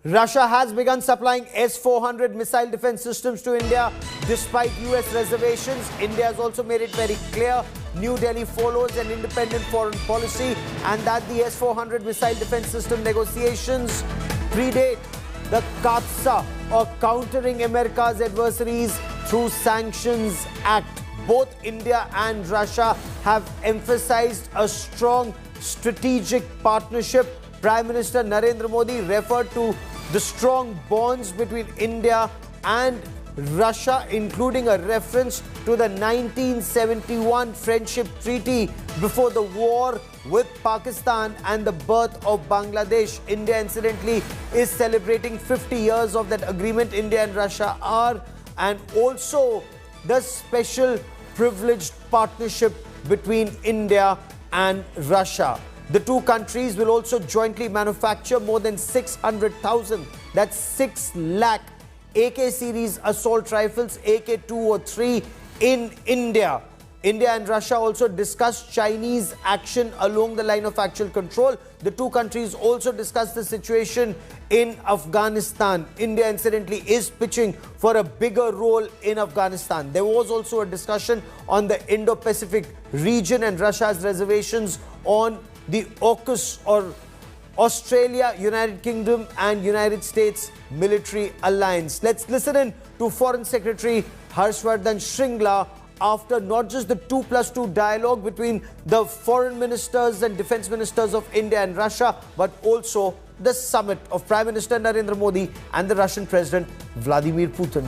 Russia has begun supplying S-400 missile defense systems to India despite US reservations. India has also made it very clear New Delhi follows an independent foreign policy and that the S-400 missile defense system negotiations predate the CAATSA, or Countering America's Adversaries Through Sanctions Act. Both India and Russia have emphasized a strong strategic partnership. Prime Minister Narendra Modi referred to the strong bonds between India and Russia, including a reference to the 1971 Friendship Treaty before the war with Pakistan and the birth of Bangladesh. India, incidentally, is celebrating 50 years of that agreement. India and Russia are, and also the special privileged partnership between India and Russia. The two countries will also jointly manufacture more than 600,000, that's 6 lakh AK series assault rifles, AK-203 in India. India and Russia also discussed Chinese action along the line of actual control. The two countries also discussed the situation in Afghanistan. India, incidentally, is pitching for a bigger role in Afghanistan. There was also a discussion on the Indo-Pacific region and Russia's reservations on the AUKUS, or Australia, United Kingdom and United States military alliance. Let's listen in to Foreign Secretary Harshvardhan Shringla after not just the 2+2 dialogue between the foreign ministers and defense ministers of India and Russia, but also the summit of Prime Minister Narendra Modi and the Russian President Vladimir Putin.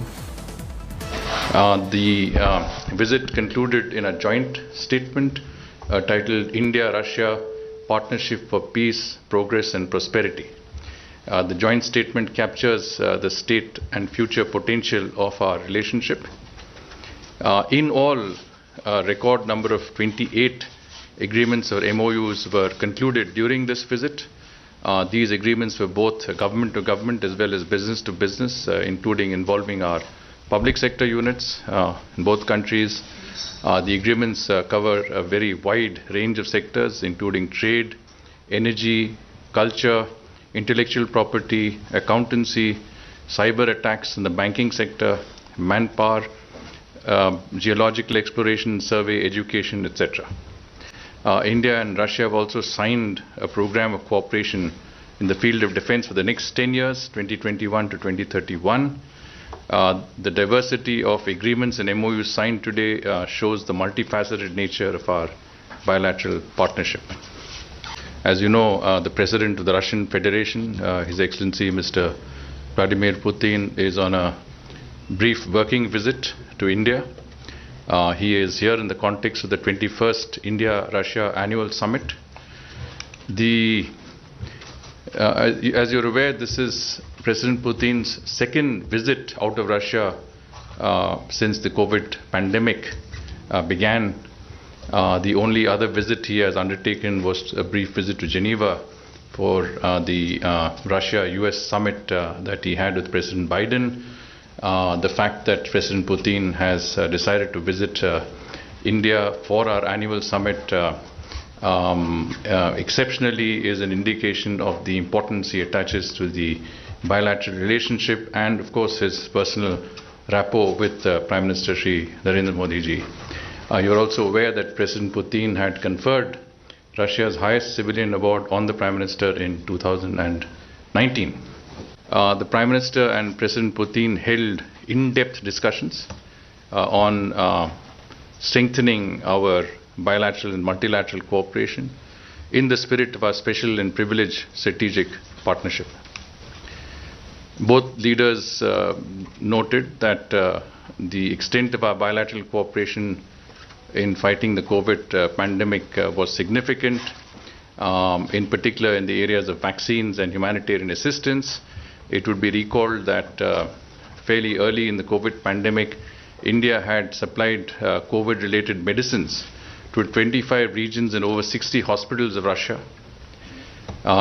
The visit concluded in a joint statement titled India-Russia Partnership for Peace, Progress and Prosperity. The joint statement captures the state and future potential of our relationship. In all, a record number of 28 agreements or MOUs were concluded during this visit. These agreements were both government to government as well as business to business, including involving our public sector units in both countries. The agreements cover a very wide range of sectors, including trade, energy, culture, intellectual property, accountancy, cyber attacks in the banking sector, manpower, geological exploration, survey, education, etc. India and Russia have also signed a program of cooperation in the field of defense for the next 10 years, 2021 to 2031. The diversity of agreements and MOUs signed today shows the multifaceted nature of our bilateral partnership. As you know, the President of the Russian Federation, His Excellency Mr. Vladimir Putin, is on a brief working visit to India. He is here in the context of the 21st India-Russia Annual Summit. As you're aware, this is President Putin's second visit out of Russia since the COVID pandemic began. The only other visit he has undertaken was a brief visit to Geneva for the Russia-US summit that he had with President Biden. The fact that President Putin has decided to visit India for our annual summit exceptionally is an indication of the importance he attaches to the bilateral relationship and, of course, his personal rapport with Prime Minister Shri Narendra Modi ji. You're also aware that President Putin had conferred Russia's highest civilian award on the Prime Minister in 2019. The Prime Minister and President Putin held in-depth discussions on strengthening our bilateral and multilateral cooperation in the spirit of our special and privileged strategic partnership. Both leaders noted that the extent of our bilateral cooperation in fighting the COVID pandemic was significant, in particular in the areas of vaccines and humanitarian assistance. It would be recalled that fairly early in the COVID pandemic, India had supplied COVID-related medicines to 25 regions and over 60 hospitals of Russia.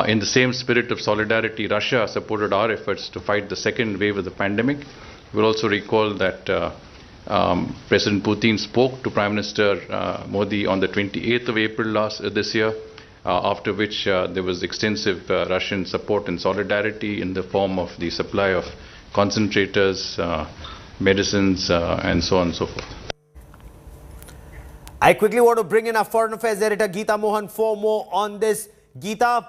In the same spirit of solidarity, Russia supported our efforts to fight the second wave of the pandemic. We'll also recall that President Putin spoke to Prime Minister Modi on the 28th of April this year after which there was extensive Russian support and solidarity in the form of the supply of concentrators, medicines, and so on and so forth. I quickly want to bring in our Foreign Affairs editor, Geeta Mohan, for more on this. Geeta,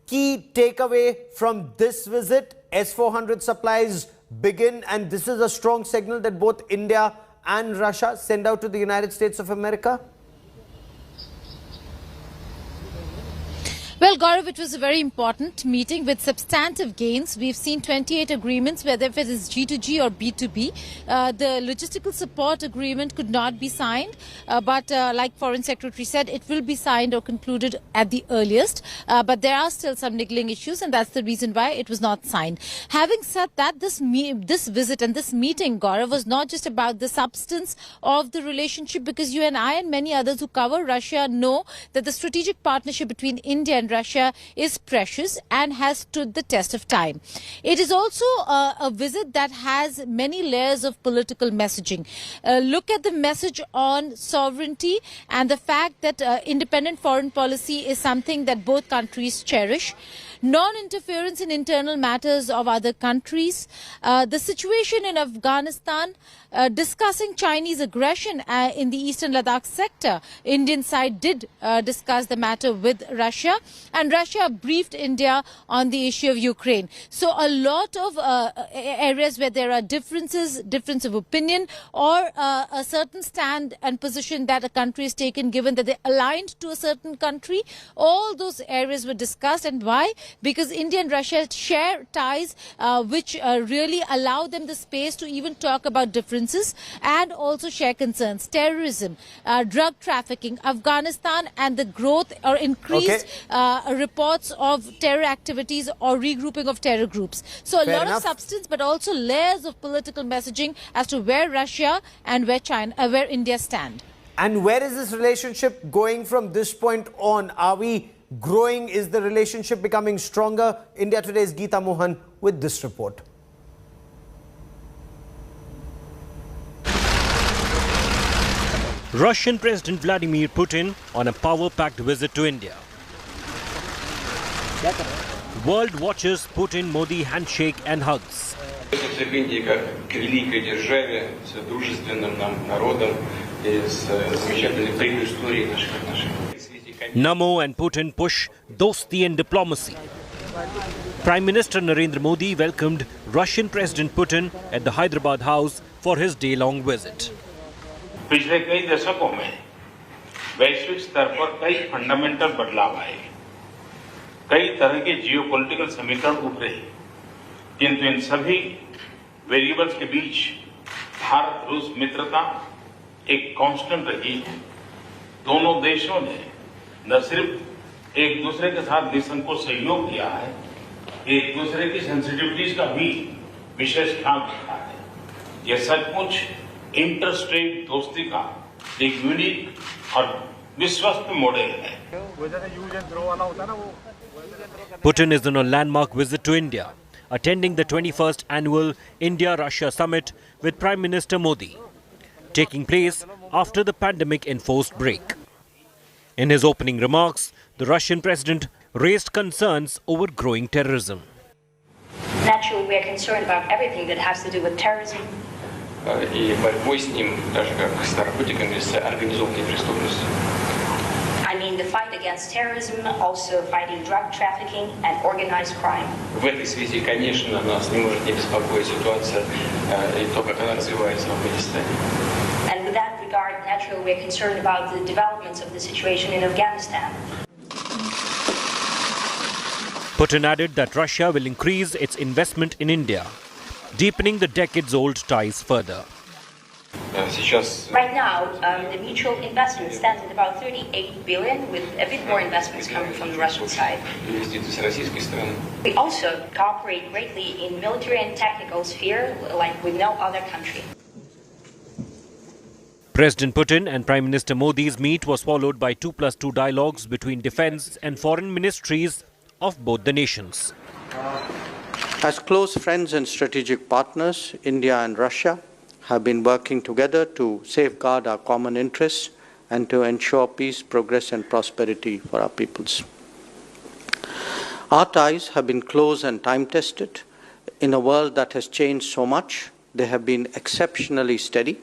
key takeaway from this visit, S-400 supplies begin, and this is a strong signal that both India and Russia send out to the United States of America? Well, Gaurav, it was a very important meeting with substantive gains. We've seen 28 agreements, whether if it is G2G or B2B. The logistical support agreement could not be signed, but like Foreign Secretary said, it will be signed or concluded at the earliest. But there are still some niggling issues, and that's the reason why it was not signed. Having said that, this visit and this meeting, Gaurav, was not just about the substance of the relationship, because you and I and many others who cover Russia know that the strategic partnership between India and Russia is precious and has stood the test of time. It is also a visit that has many layers of political messaging. Look at the message on sovereignty and the fact that independent foreign policy is something that both countries cherish. Non-interference in internal matters of other countries, the situation in Afghanistan, discussing Chinese aggression in the eastern Ladakh sector. Indian side did discuss the matter with Russia, and Russia briefed India on the issue of Ukraine. So a lot of areas where there are difference of opinion, or a certain stand and position that a country is taken given that they aligned to a certain country, all those areas were discussed. And why? Because India and Russia share ties which really allow them the space to even talk about differences and also share concerns. Terrorism, drug trafficking, Afghanistan, and the growth or increased reports of terror activities or regrouping of terror groups. So a lot of substance, but also layers of political messaging as to where Russia and where India stand. And where is this relationship going from this point on? Are we growing? Is the relationship becoming stronger? India Today's Geeta Mohan with this report. Russian President Vladimir Putin on a power-packed visit to India. World watches Putin-Modi handshake and hugs. Namo and Putin push dosti and diplomacy. Prime Minister Narendra Modi welcomed Russian President Putin at the Hyderabad House for his day-long visit. पिछले कई दशकों में वैश्विक स्तर पर कई fundamental बदलाव आए, कई तरह के जियोपॉलिटिकल समीकरण उभरे, किंतु इन सभी वेरिएबल्स के बीच भारत रूस मित्रता एक कांस्टेंट रही है। दोनों देशों ने न सिर्फ एक दूसरे के साथ निसंकोच सहयोग किया है, एक दूसरे की सेंसिटिविटीज का भी विशेष ख्याल रखा है। यह सचमुच इंटर-स्टेट दोस्ती का एक यूनिक और विश्वस्त मॉडल है। Putin is on a landmark visit to India, attending the 21st annual India-Russia Summit with Prime Minister Modi, taking place after the pandemic-enforced break. In his opening remarks, the Russian president raised concerns over growing terrorism. Naturally, we are concerned about everything that has to do with terrorism. И борьбой с ним, даже как с наркотиками, с организованной преступностью. I mean the fight against terrorism, also fighting drug trafficking and organized crime. В этой связи, конечно, нас не может не беспокоить ситуация и то, как она развивается в Афганистане. And with that regard, naturally, we are concerned about the developments of the situation in Afghanistan. Putin added that Russia will increase its investment in India, deepening the decades-old ties further. Right now, the mutual investment stands at about 38 billion, with a bit more investments coming from the Russian side. We also cooperate greatly in military and technical sphere, like with no other country. President Putin and Prime Minister Modi's meet was followed by 2+2 dialogues between defense and foreign ministries of both the nations. As close friends and strategic partners, India and Russia have been working together to safeguard our common interests and to ensure peace, progress and prosperity for our peoples. Our ties have been close and time-tested. In a world that has changed so much, they have been exceptionally steady.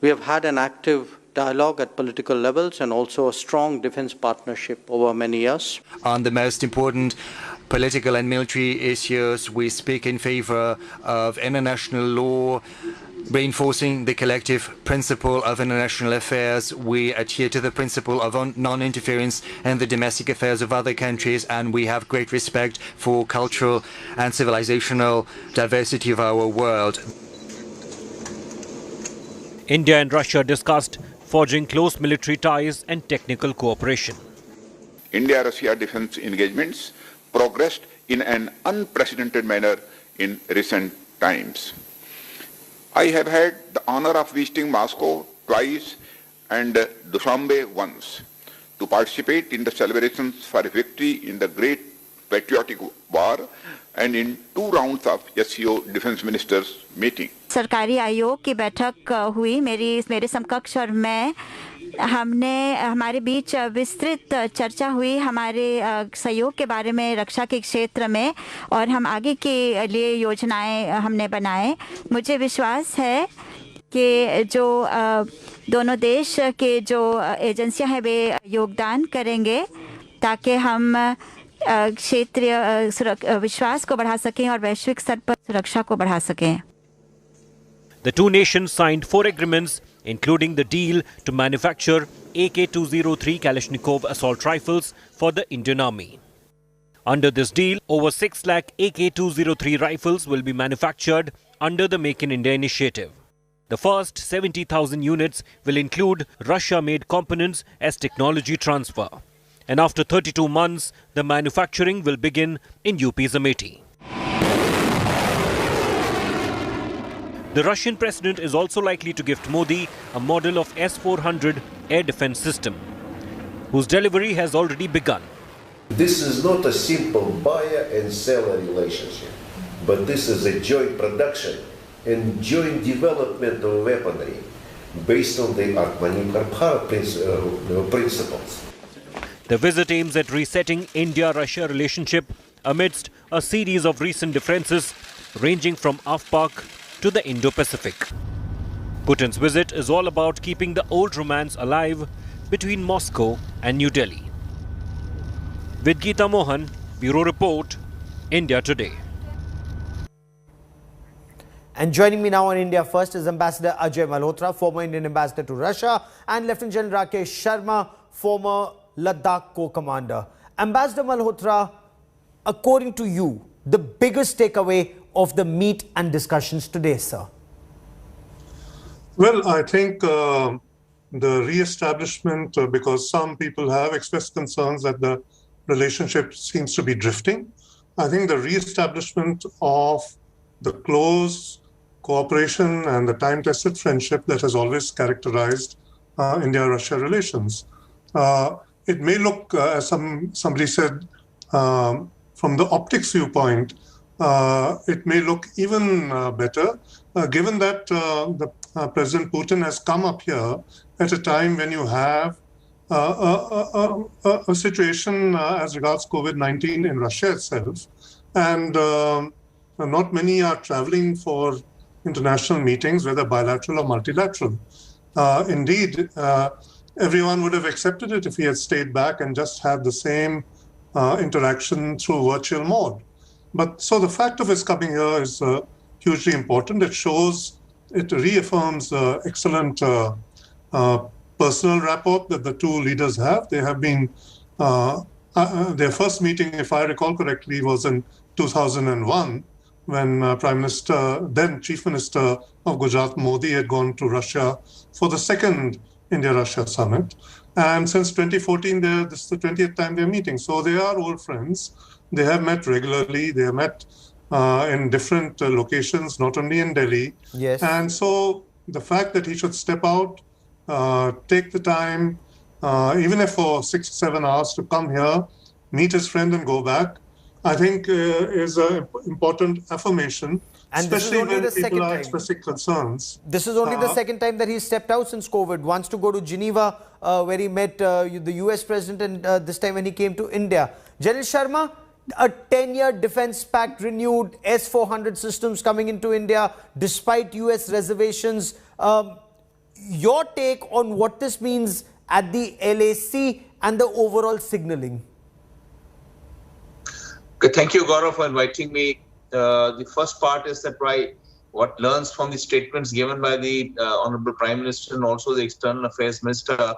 We have had an active dialogue at political levels and also a strong defense partnership over many years. On the most important political and military issues, we speak in favor of international law, reinforcing the collective principle of international affairs. We adhere to the principle of non-interference in the domestic affairs of other countries, and we have great respect for cultural and civilizational diversity of our world. India and Russia discussed forging close military ties and technical cooperation. India-Russia defense engagements progressed in an unprecedented manner in recent times. I have had the honor of visiting Moscow twice and Dushanbe once to participate in the celebrations for victory in the Great Patriotic War and in 2 rounds of SCO Defense Ministers meeting. सरकारी आयोग की बैठक हुई मेरे समकक्ष और मैं हमारे बीच विस्तृत चर्चा हुई हमारे सहयोग के बारे में रक्षा के क्षेत्र में और हम आगे के लिए योजनाएं हमने बनाए। मुझे विश्वास है कि जो दोनों देश के जो एजेंसियां हैं वे योगदान करेंगे ताकि हम क्षेत्रीय विश्वास को बढ़ा सकें और वैश्विक स्तर पर सुरक्षा को बढ़ा सकें। The two nations signed 4 agreements, including the deal to manufacture AK-203 Kalashnikov assault rifles for the Indian Army. Under this deal, over 6 lakh AK-203 rifles will be manufactured under the Make in India initiative. The first 70,000 units will include Russia-made components as technology transfer. And after 32 months, the manufacturing will begin in UP's Amethi. The Russian president is also likely to gift Modi a model of S-400 air defense system, whose delivery has already begun. This is not a simple buyer and seller relationship, but this is a joint production and joint development of weaponry based on the Atmanirbhar principles. The visit aims at resetting India-Russia relationship amidst a series of recent differences ranging from AFPAK to the Indo-Pacific. Putin's visit is all about keeping the old romance alive between Moscow and New Delhi. With Geeta Mohan, Bureau Report, India Today. And joining me now on India First is Ambassador Ajay Malhotra, former Indian ambassador to Russia, and Lieutenant General Rakesh Sharma, former Ladakh co-commander. Ambassador Malhotra, according to you, the biggest takeaway of the meet and discussions today, sir? Well, I think the re-establishment, because some people have expressed concerns that the relationship seems to be drifting. I think the re-establishment of the close cooperation and the time-tested friendship that has always characterized India-Russia relations. It may look, as somebody said, from the optics viewpoint, it may look even better, given that President Putin has come up here at a time when you have a situation as regards COVID-19 in Russia itself, and not many are traveling for international meetings, whether bilateral or multilateral. Indeed, everyone would have accepted it if he had stayed back and just had the same interaction through virtual mode. But so the fact of his coming here is hugely important. It reaffirms the excellent personal rapport that the two leaders have. They have been, their first meeting, if I recall correctly, was in 2001, when Prime Minister, then Chief Minister of Gujarat, Modi, had gone to Russia for the second India-Russia Summit. And since 2014, this is the 20th time they're meeting. So they are old friends. They have met regularly. They have met in different locations, not only in Delhi. Yes. And so the fact that he should step out, take the time, even if for 6 or 7 hours, to come here, meet his friend and go back, I think is an important affirmation And especially when people are expressing concerns. This is only the second time that he stepped out since COVID. Once to go to Geneva, where he met the US president, and this time when he came to India. General Sharma, a 10-year defense pact renewed, S-400 systems coming into India despite US reservations. Your take on what this means at the LAC and the overall signaling? Thank you, Gaurav, for inviting me. The first part is that what learns from the statements given by the Honorable Prime Minister and also the External Affairs Minister,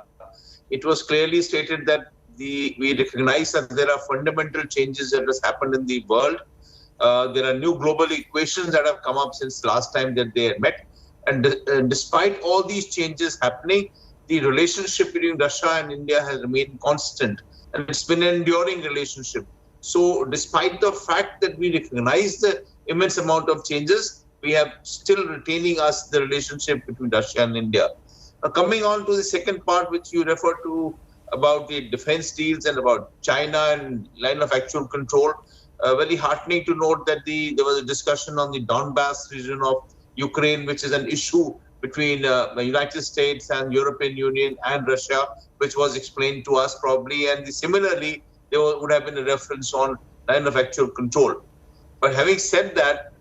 it was clearly stated that we recognize that there are fundamental changes that has happened in the world. There are new global equations that have come up since last time that they had met. And despite all these changes happening, the relationship between Russia and India has remained constant. And it's been an enduring relationship. So despite the fact that we recognize the immense amount of changes, we have still retaining the relationship between Russia and India. Coming on to the second part, which you referred to about the defense deals and about China and line of actual control, very heartening to note that there was a discussion on the Donbass region of Ukraine, which is an issue between the United States and European Union and Russia, which was explained to us probably. And similarly, there would have been a reference on line of actual control. But having said that,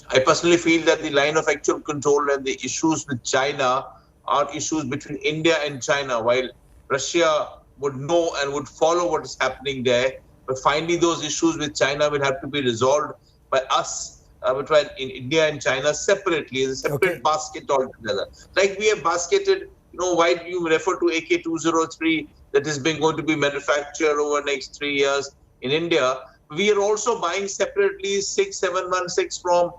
I personally feel that the line of actual control and the issues with China are issues between India and China, while Russia would know and would follow what is happening there. But finally, those issues with China will have to be resolved by us, between India and China separately, in a separate basket altogether. Like we have basketed, why do you refer to AK-203 that is going to be manufactured over the next 3 years in India? We are also buying separately 6716 from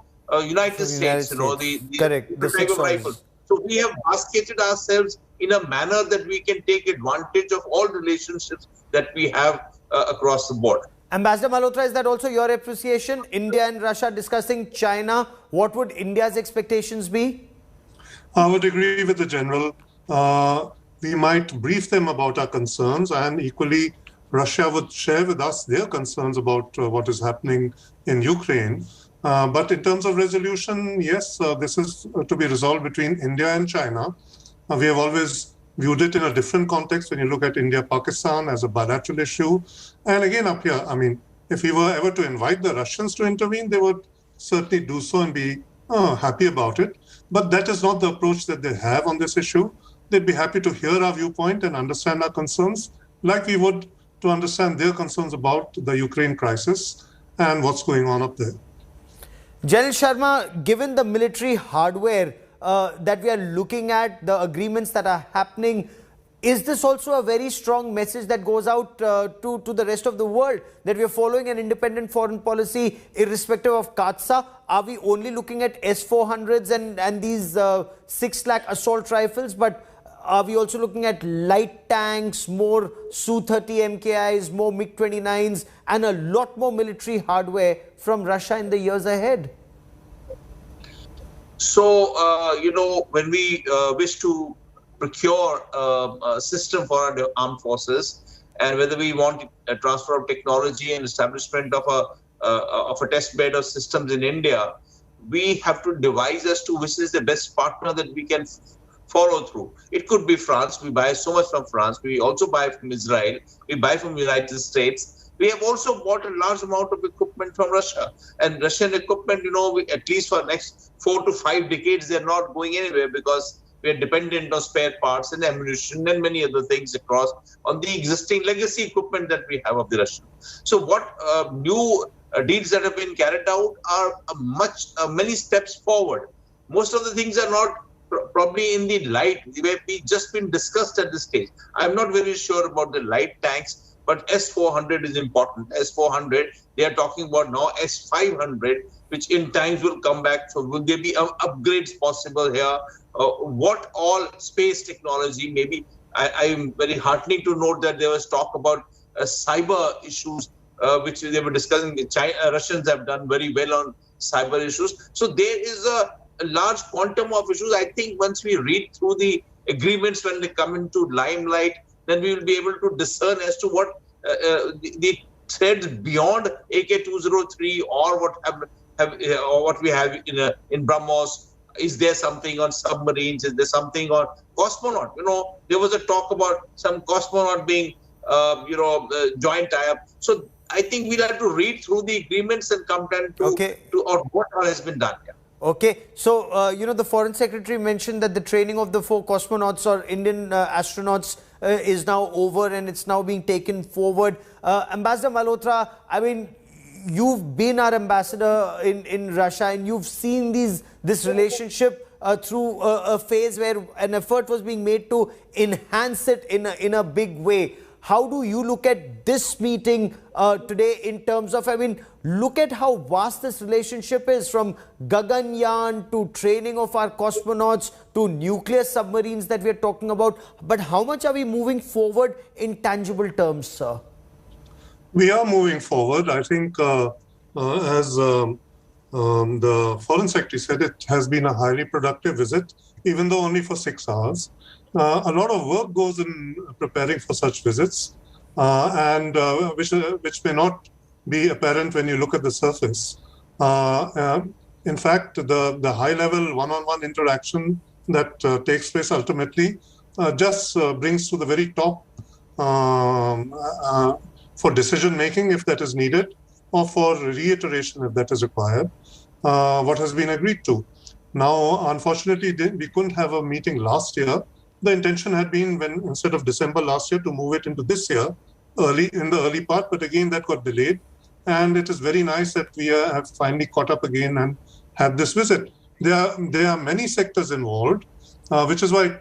United States, the type of rifles. So we have basketed ourselves in a manner that we can take advantage of all relationships that we have across the board. Ambassador Malhotra, is that also your appreciation? India and Russia discussing China. What would India's expectations be? I would agree with the General. We might brief them about our concerns, and equally Russia would share with us their concerns about what is happening in Ukraine. But in terms of resolution, yes, this is to be resolved between India and China. We have always viewed it in a different context when you look at India-Pakistan as a bilateral issue. And again, up here, if we were ever to invite the Russians to intervene, they would certainly do so and be happy about it. But that is not the approach that they have on this issue. They'd be happy to hear our viewpoint and understand our concerns, like we would to understand their concerns about the Ukraine crisis and what's going on up there. General Sharma, given the military hardware that we are looking at, the agreements that are happening, is this also a very strong message that goes out to the rest of the world that we are following an independent foreign policy irrespective of CAATSA? Are we only looking at S-400s and these 6 lakh assault rifles, but are we also looking at light tanks, more Su-30 MKIs, more MiG-29s, and a lot more military hardware from Russia in the years ahead? So, when we wish to procure a system for our armed forces, and whether we want a transfer of technology and establishment of a test bed of systems in India, we have to devise as to which is the best partner that we can follow through. It could be France. We buy so much from France. We also buy from Israel. We buy from the United States. We have also bought a large amount of equipment from Russia. And Russian equipment, at least for the next 4 to 5 decades, they're not going anywhere because we are dependent on spare parts and ammunition and many other things across on the existing legacy equipment that we have of the Russian. So what new deals that have been carried out are many steps forward. Most of the things are not probably in the light. They have just been discussed at this stage. I'm not very sure about the light tanks, but S-400 is important. S-400, they are talking about now S-500, which in times will come back. So will there be upgrades possible here? What all space technology? Maybe I'm very heartening to note that there was talk about cyber issues, which they were discussing. Russians have done very well on cyber issues. So there is a large quantum of issues. I think once we read through the agreements when they come into limelight, then we will be able to discern as to what the threads beyond AK-203 or what have or what we have in BrahMos? Is there something on submarines? Is there something on cosmonaut? There was a talk about some cosmonaut being, joint tie-up. So I think we'll have to read through the agreements and come down to or what all has been done. Yeah. Okay, so, the Foreign Secretary mentioned that the training of the 4 cosmonauts or Indian astronauts is now over and it's now being taken forward. Ambassador Malhotra, I mean, you've been our ambassador in Russia and you've seen this relationship through a phase where an effort was being made to enhance it in a big way. How do you look at this meeting today in terms of, look at how vast this relationship is, from Gaganyaan to training of our cosmonauts to nuclear submarines that we're talking about. But how much are we moving forward in tangible terms, sir? We are moving forward. I think as the Foreign Secretary said, it has been a highly productive visit, even though only for 6 hours. A lot of work goes in preparing for such visits, and which may not be apparent when you look at the surface. In fact, the high-level one-on-one interaction that takes place ultimately just brings to the very top for decision-making, if that is needed, or for reiteration, if that is required, what has been agreed to. Now, unfortunately, we couldn't have a meeting last year. The intention had been, instead of December last year, to move it into this year, in the early part, but again, that got delayed. And it is very nice that we have finally caught up again and had this visit. There are many sectors involved, which is why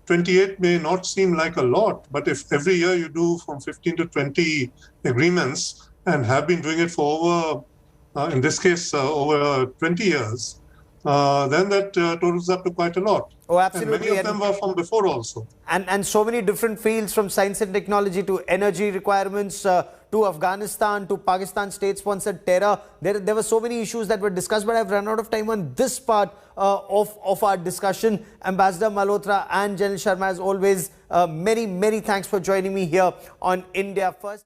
28 may not seem like a lot, but if every year you do from 15 to 20 agreements and have been doing it for over, in this case, over 20 years, then that totals up to quite a lot. Oh, absolutely. And many of them were from before also. And so many different fields, from science and technology to energy requirements to Afghanistan to Pakistan state-sponsored terror. There were so many issues that were discussed, but I've run out of time on this part of our discussion. Ambassador Malhotra and General Sharma, as always, many thanks for joining me here on India First.